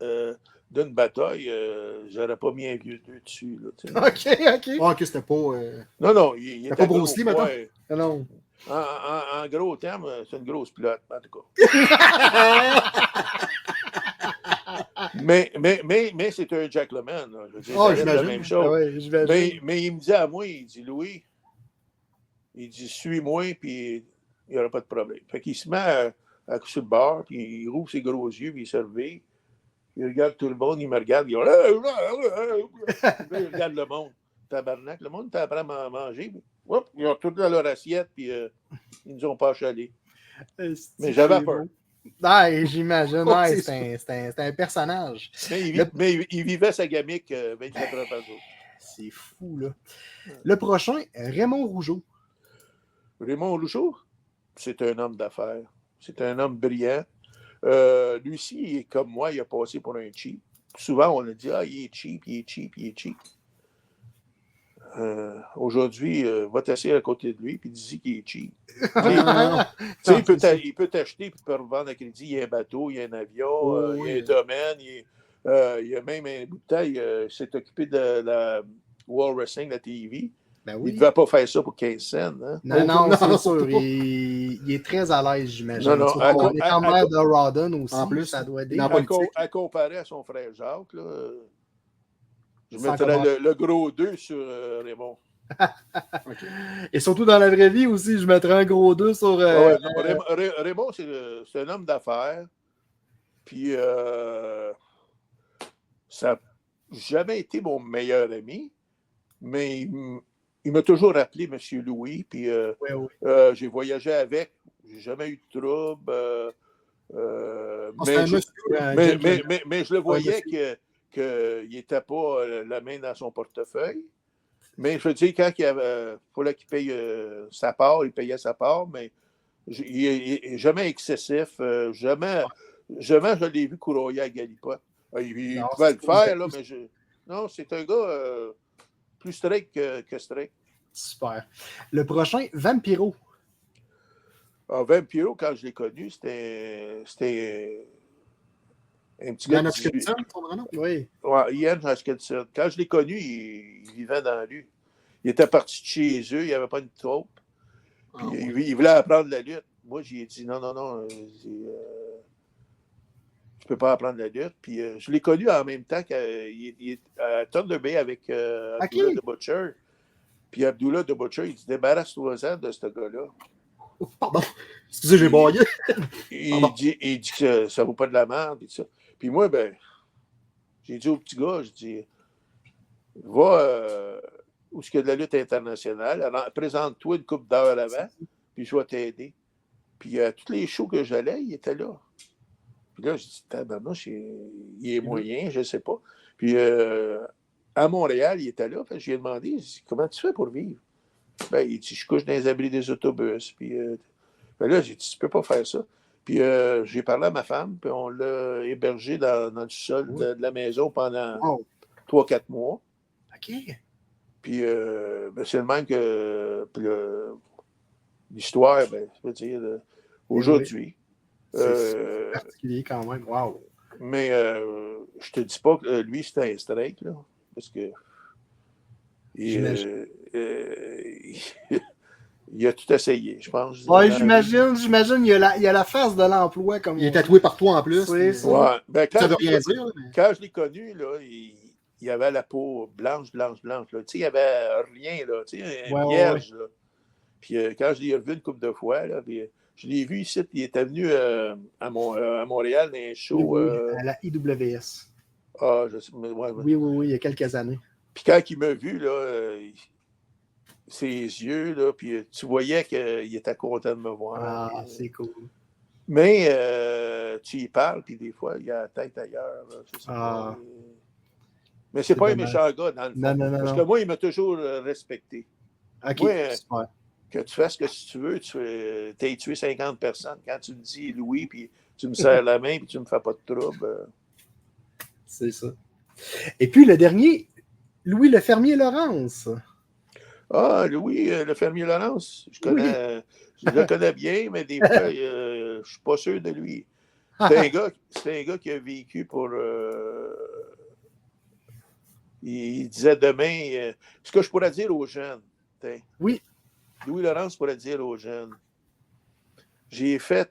d'une bataille, j'aurais pas mis un vieux 2 dessus. Là, tu sais. OK. Ah, ok, c'était pas. Non, il C'était était pas Bruce Lee, gros, maintenant? ouais. Ah non. En gros terme, c'est une grosse pilote, en tout cas. mais c'est un gentleman. Là. Je veux dire, Ah, ça reste la j'imagine. même chose. Ah ouais, j'imagine. Mais il me dit à moi, il dit, Louis, il dit, suis-moi, puis il n'y aura pas de problème. Fait qu'il se met sur le bord, puis il rouvre ses gros yeux, puis il se réveille. Il regarde tout le monde, il me regarde, il regarde le monde. Tabarnak, le monde t'apprend à manger. Puis, hop, ils ont tout dans leur assiette, puis ils nous ont pas chalé. Mais j'avais peur. Ah, j'imagine. Oh, Ouais, c'est c'est un personnage. Mais il vivait sa gamique 24 heures par jour. C'est fou, là. Le prochain, Raymond Rougeau. Raymond Rougeau, c'est un homme d'affaires. C'est un homme brillant. Lui aussi, il est comme moi, il a passé pour un cheap. Souvent, on a dit, il est cheap. Aujourd'hui, va t'asseoir à côté de lui et dis qu'il est cheap. Il peut t'acheter et peut revendre à crédit. Il y a un bateau, il y a un avion, il y a un domaine, il y a même un bout de taille. Il s'est occupé de la World Wrestling, la TV. Ben oui. Il ne devait pas faire ça pour 15 cents. Hein? Non, c'est sûr. surtout pas. Il est très à l'aise, j'imagine. Non, On est en mère de Rawdon aussi. En plus, ça doit aider. À comparer à son frère Jacques, là, je Sans mettrais le gros 2 sur Raymond. Et surtout dans la vraie vie aussi, je mettrais un gros 2 sur. Raymond, c'est un homme d'affaires. Puis, ça n'a jamais été mon meilleur ami, mais il m'a toujours appelé M. Louis. Puis, j'ai voyagé avec. J'ai jamais eu de trouble. Mais je le voyais qu'il n'était pas la main dans son portefeuille. Mais je veux dire, quand il fallait qu'il paye sa part, il payait sa part, mais il n'est jamais excessif. Jamais je l'ai vu courir à Galipote. Il pouvait le faire, là, mais non, c'est un gars plus strict que strict. Super. Le prochain, Vampiro. Vampiro, quand je l'ai connu, c'était un petit Ian gars. Hutchinson, son vrai nom? Oui. Ouais, Ian Hutchinson. Quand je l'ai connu, il vivait dans la rue. Il était parti de chez eux, il n'y avait pas une troupe. Puis il voulait apprendre la lutte. Moi, j'ai dit non, tu ne peux pas apprendre la lutte. Puis je l'ai connu en même temps qu'il est à Thunder Bay avec Abdullah the Butcher. Puis Abdullah the Butcher, il dit débarrasse-toi-en de ce gars-là. Pardon. Excusez, j'ai baillé. Il dit que ça ne vaut pas de la merde et tout ça. Puis moi, j'ai dit au petit gars, je dis va où est-ce qu'il y a de la lutte internationale, alors, présente-toi une couple d'heures avant, puis je vais t'aider. Puis tous les shows que j'allais, il était là. Puis là, je dis, tabarnouche, il est moyen, je ne sais pas. Puis à Montréal, il était là. Puis je lui ai demandé, comment tu fais pour vivre? Il dit, je couche dans les abris des autobus. Puis là, j'ai dit, tu ne peux pas faire ça. Puis j'ai parlé à ma femme, puis on l'a hébergé dans le sol de la maison pendant 3-4 mois. OK. Puis c'est le même que l'histoire, je veux dire, aujourd'hui. C'est particulier quand même. Wow. Mais je te dis pas que lui, c'était un strike, là, parce que il a tout essayé, je pense. Oui, j'imagine. Il y a la face de l'emploi. Comme il est tatoué partout en plus. Oui, ça veut rien dire. Mais... Quand je l'ai connu, là, il avait la peau blanche. Là. Il n'y avait rien, là, un vierge. Là. Puis quand je l'ai revu une couple de fois, là, puis, je l'ai vu ici, puis il était venu à Montréal dans un show. À la IWS. Je sais, mais, Oui, il y a quelques années. Puis quand il m'a vu, là, ses yeux, là, puis tu voyais qu'il était content de me voir. C'est cool. Mais tu y parles, puis des fois, il a la tête ailleurs. Là, je sais pas. Mais c'est pas un méchant gars, dans le fond. Non. Parce que moi, il m'a toujours respecté. OK, moi, que tu fasses ce que tu veux, tu as tué 50 personnes. Quand tu me dis Louis, puis tu me serres la main, puis tu me fais pas de trouble. C'est ça. Et puis le dernier, Louis le Fermier Laurence. Louis le Fermier Laurence. Je le connais bien, mais des fois, je ne suis pas sûr de lui. C'est un gars qui a vécu pour... il disait demain... ce que je pourrais dire aux jeunes. Oui. Louis-Laurence pourrait dire aux jeunes. J'ai fait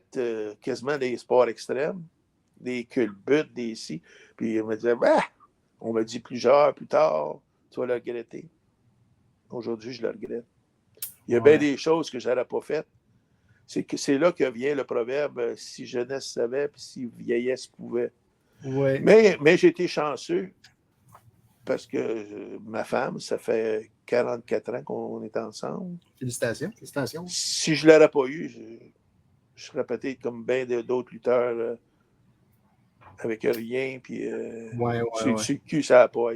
quasiment des sports extrêmes, des culbutes, des scies. Puis il me disait, on me dit plus tard, tu vas le regretter. Aujourd'hui, je le regrette. Il y a bien des choses que je n'aurais pas faites. C'est là que vient le proverbe si jeunesse savait, puis si vieillesse pouvait. Ouais. Mais j'ai été chanceux parce que ma femme, ça fait 44 ans qu'on est ensemble. Félicitations. Félicitations. Si je ne l'aurais pas eu, je serais peut-être comme bien d'autres lutteurs avec rien, puis sur le cul, ça a pas.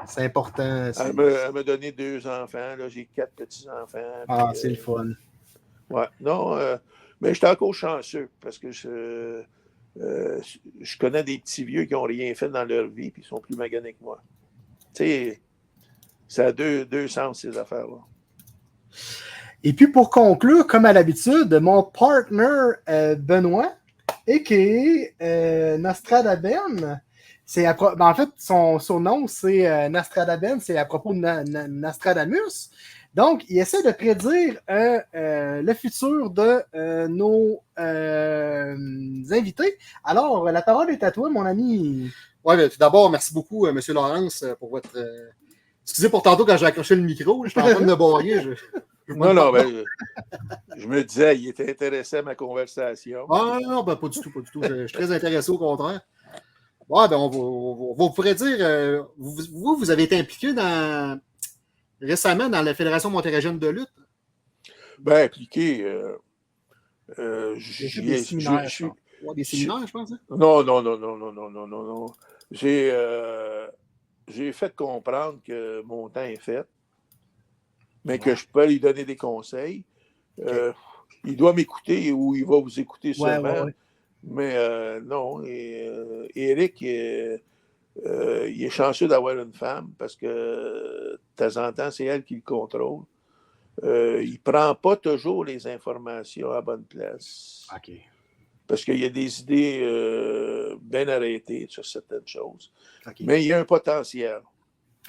C'est important. Elle m'a donné 2 enfants, là, j'ai 4 petits-enfants. C'est le fun. Ouais, non, mais j'étais encore chanceux parce que je connais des petits vieux qui n'ont rien fait dans leur vie puis ils sont plus maganés que moi. Tu sais, ça a deux sens, ces affaires-là. Et puis pour conclure, comme à l'habitude, mon partner Benoît, a.k.a. Nostradaben, en fait, son surnom, c'est Nostradaben, c'est à propos de Nostradamus. Donc, il essaie de prédire le futur de nos invités. Alors, la parole est à toi, mon ami. Oui, tout d'abord, merci beaucoup, M. Laurence, pour votre... Excusez pour tantôt quand j'ai accroché le micro, j'étais en train de me broyer. Non, je me disais, il était intéressé à ma conversation. Ah non, pas du tout, pas du tout. Je suis très intéressé au contraire. Ouais, on va pourrait dire, vous avez été impliqué récemment dans la Fédération montérégienne de lutte. Ben, impliqué. Des séminaires, des séminaires, je pense. Hein? Non. J'ai fait comprendre que mon temps est fait, mais que je peux lui donner des conseils. Il doit m'écouter ou il va vous écouter sûrement. Mais non. Éric, il est chanceux d'avoir une femme parce que de temps en temps, c'est elle qui le contrôle. Il ne prend pas toujours les informations à bonne place. OK. Parce qu'il y a des idées bien arrêtées sur certaines choses. Okay. Mais il y a un potentiel.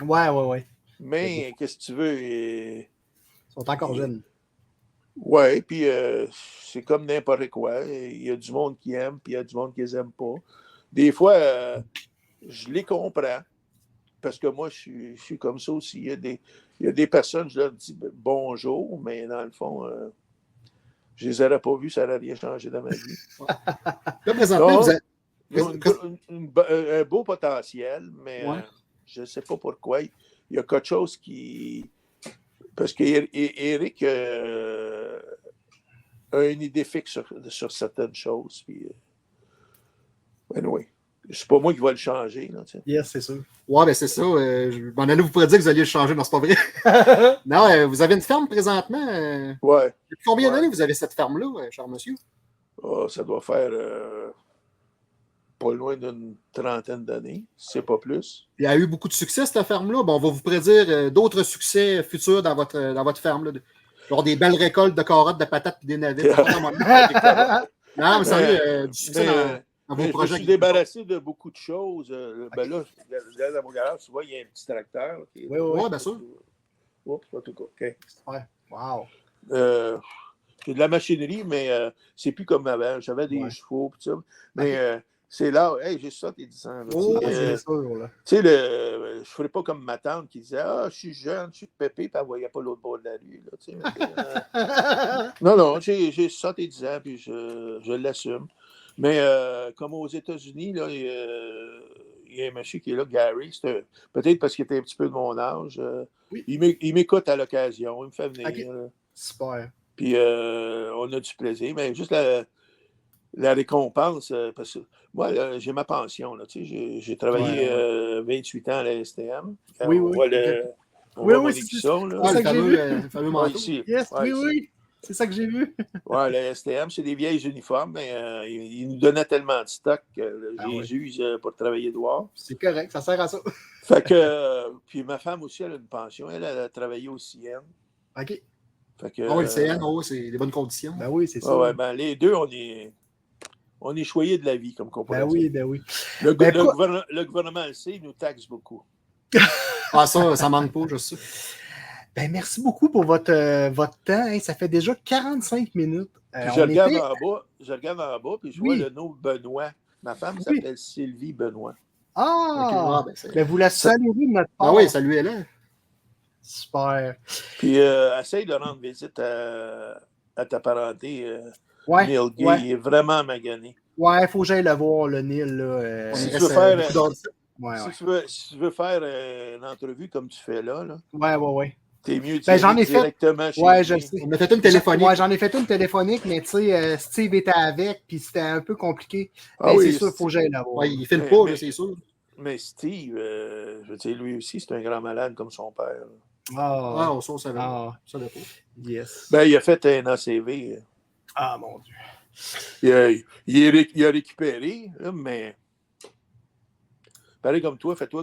Ouais. Mais qu'est-ce que tu veux? Ils sont encore jeunes. Oui, puis c'est comme n'importe quoi. Il y a du monde qui aime, puis il y a du monde qui les aime pas. Des fois, je les comprends. Parce que moi, je suis comme ça aussi. Il y a des personnes, je leur dis bonjour, mais dans le fond, je ne les aurais pas vus, ça n'aurait rien changé dans ma vie. Là, présentement, vous un beau potentiel, mais je ne sais pas pourquoi. Il y a quelque chose qui... Parce qu'Éric a une idée fixe sur certaines choses. Puis, anyway. C'est pas moi qui vais le changer. Là, yes, c'est sûr. Ouais, ben c'est ça. Je m'en allais vous prédire que vous alliez le changer. Non, c'est pas vrai. Non, vous avez une ferme présentement. Ouais. Depuis combien d'années vous avez cette ferme-là, cher monsieur? Oh, ça doit faire pas loin d'une 30aine d'années, si c'est pas plus. Il y a eu beaucoup de succès, cette ferme-là. Bon, on va vous prédire d'autres succès futurs dans votre ferme. Là. Genre des belles récoltes de carottes, de patates et des navets. Non, mais sérieux, du succès dans vos projets. Je suis débarrassé de beaucoup de choses. Ben là, dans mon garage, tu vois, il y a un petit tracteur. Oui, bien sûr. Oups, en tout cas. OK. Ouais. Wow. C'est de la machinerie, mais c'est plus comme avant. J'avais des chevaux, tout ça. Mais c'est là, hey, j'ai 70 ans. C'est sûr, là. Tu sais, je ne ferais pas comme ma tante qui disait je suis jeune, je suis pépé, puis elle ne voyait pas l'autre bord de la rue. Là, non, j'ai 70 ans, puis je l'assume. Mais comme aux États-Unis, là, il y a un monsieur qui est là, Gary, peut-être parce qu'il était un petit peu de mon âge. Il m'écoute à l'occasion, il me fait venir. Okay. Super. Puis on a du plaisir, mais juste la récompense, parce que moi, là, j'ai ma pension. Là, j'ai travaillé 28 ans à la STM. Oui. On voit c'est ça que j'ai vu. Le fameux manteau. Ici. Yes, oui. C'est ça que j'ai vu. Oui, la STM, c'est des vieilles uniformes, mais ils nous donnaient tellement de stock que j'ai eu pour travailler dehors. C'est correct, ça sert à ça. Fait que, puis ma femme aussi, elle a une pension. Elle a travaillé au CN. OK. Fait que, le CN, c'est des bonnes conditions. Ben oui, c'est ça. Ouais, ben, les deux, on est On est choyé de la vie, comme qu'on pourrait Ben dire. oui, ben oui. Le Ben, le gouvernement le sait, il nous taxe beaucoup. Ah, ça manque pas, je sais. Ben, merci beaucoup pour votre temps. Hein. Ça fait déjà 45 minutes. Puis je regarde en bas, puis je vois Oui. le nom Benoît. Ma femme Oui. s'appelle Sylvie Benoît. Ah! Ok, ben, ben, vous la saluez de notre part. Ah oui, salut Hélène. Super. Puis essaye de rendre visite à ta parenté, Ouais, Neil Gay. ouais. Il est vraiment magané. Ouais, il faut que j'aille le voir, le Nil. Là, Si Il tu reste, veux faire, beaucoup d'ordres. ouais, si tu veux faire une entrevue comme tu fais là, ouais. t'es mieux Ben, j'en aller ai fait. directement chez Ouais, lui. je le sais. On a fait une téléphonique. Ouais, j'en ai fait une téléphonique, mais tu sais, Steve était avec, puis c'était un peu compliqué. Ah Mais oui, c'est sûr, il faut que j'aille le voir. Ouais, il filme Mais- pas, mais- là, c'est sûr. Mais Steve, je veux dire, lui aussi, c'est un grand malade comme son père. Ah, on savait. Ah. On savait pas. Yes. Ben, il a fait un ACV. Ah, mon Dieu. Il a récupéré, là, mais pareil comme toi, fais-toi